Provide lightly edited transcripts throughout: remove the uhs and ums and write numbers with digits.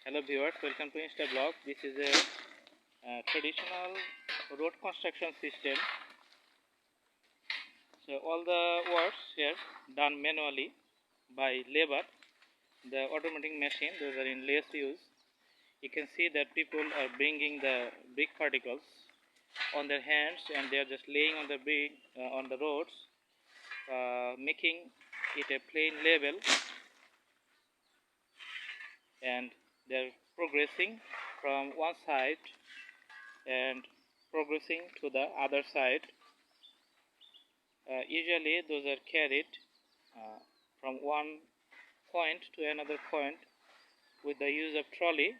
Hello viewers, welcome to Insta blog. This is a traditional road construction system. So all the works here done manually by labor. The automatic machine, those are in less use. You can see that people are bringing the brick particles on their hands and they are just laying on the brick on the roads, making it a plain level, and they are progressing from one side and progressing to the other side. Usually those are carried from one point to another point with the use of trolley.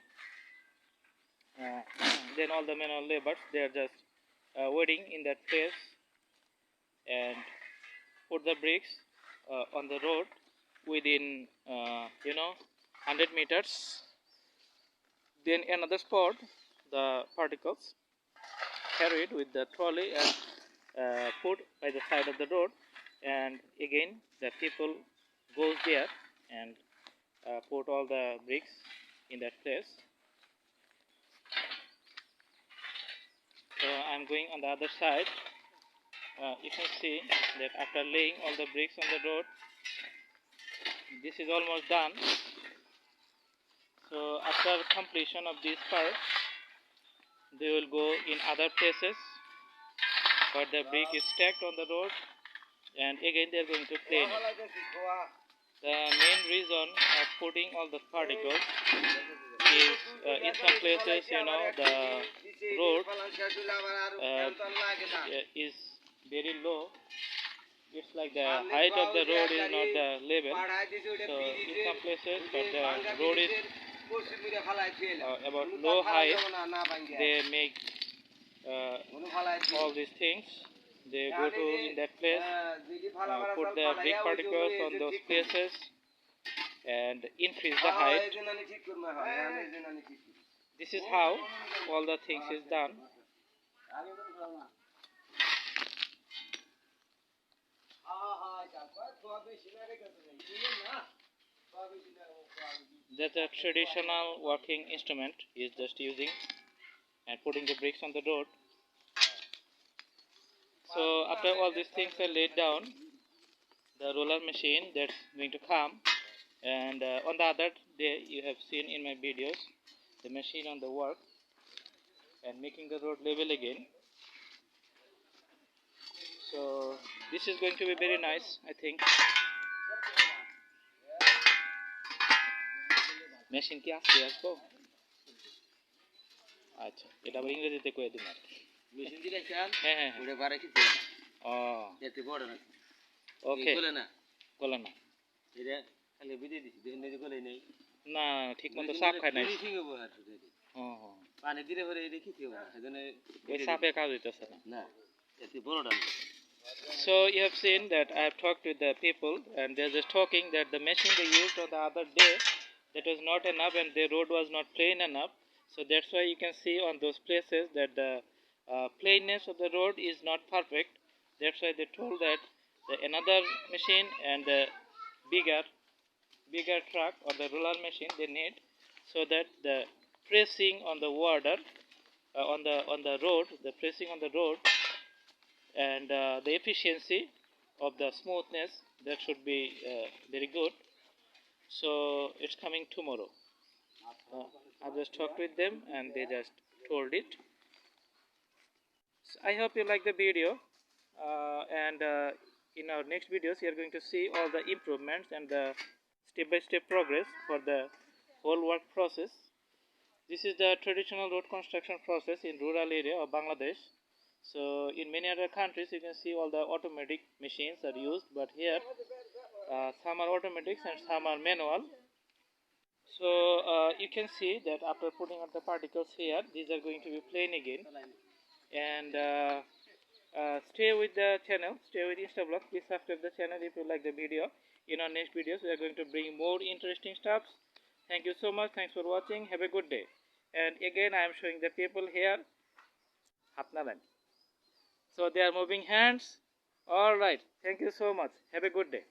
Then all the manual laborers, they are just waiting in that place and put the bricks on the road within 100 meters. Then another spot, the particles carried with the trolley and put by the side of the road, and again the people goes there and put all the bricks in that place. So I'm going on the other side. You can see that after laying all the bricks on the road, this is almost done. So after completion of this part, they will go in other places where the brick is stacked on the road, and again they are going to plane it. The main reason of putting all the particles is in some places, the road is very low. It's like the height of the road is not the level. So in some places, but the road is about low height, they make all these things. They go to in that place, put the brick particles on those places and increase the height. This is how all the things is done. That's a traditional working instrument is just using and putting the bricks on the road. So after all these things are laid down, the roller machine that's going to come, and on the other day you have seen in my videos the machine on the work and making the road level again. So this is going to be very nice, I think. Machine ki asbo acha eta abar ইংরেজিতে কই দিন machine দিলে খেয়াল হ্যাঁ ওটা বারে কি দিন এতে বড় না ওকে গলে না এটা খালি বিদে দিছি দেন গলে নাই না ঠিক মতো সাফ খায় নাই ফিনিশিং হবে আর পানি দিলে পরে এটা কি হবে এজন্য ওই সাফে কাজ হইতাছে না এতে বড় ডাল. So you have seen that I have talked with the people and they are just talking that the machine they used on the other day, that was not enough and the road was not plain enough. So that's why you can see on those places that the plainness of the road is not perfect. That's why they told that another machine and the bigger truck or the roller machine they need, so that the pressing on the water on the road, the pressing on the road and the efficiency of the smoothness, that should be very good. So it's coming tomorrow. I just talked with them and they just told it. So I hope you like the video, and in our next videos you are going to see all the improvements and the step-by-step progress for the whole work process. This is the traditional road construction process in rural area of Bangladesh. So in many other countries you can see all the automatic machines are used, but here some are automatics and some are manual. So you can see that after putting up the particles here, these are going to be plain again. And stay with the channel, stay with Insta blog. Please subscribe the channel if you like the video. In our next videos we are going to bring more interesting stuff. Thank you so much. Thanks for watching. Have a good day. And again I am showing the people here. So they are moving hands. All right. Thank you so much. Have a good day.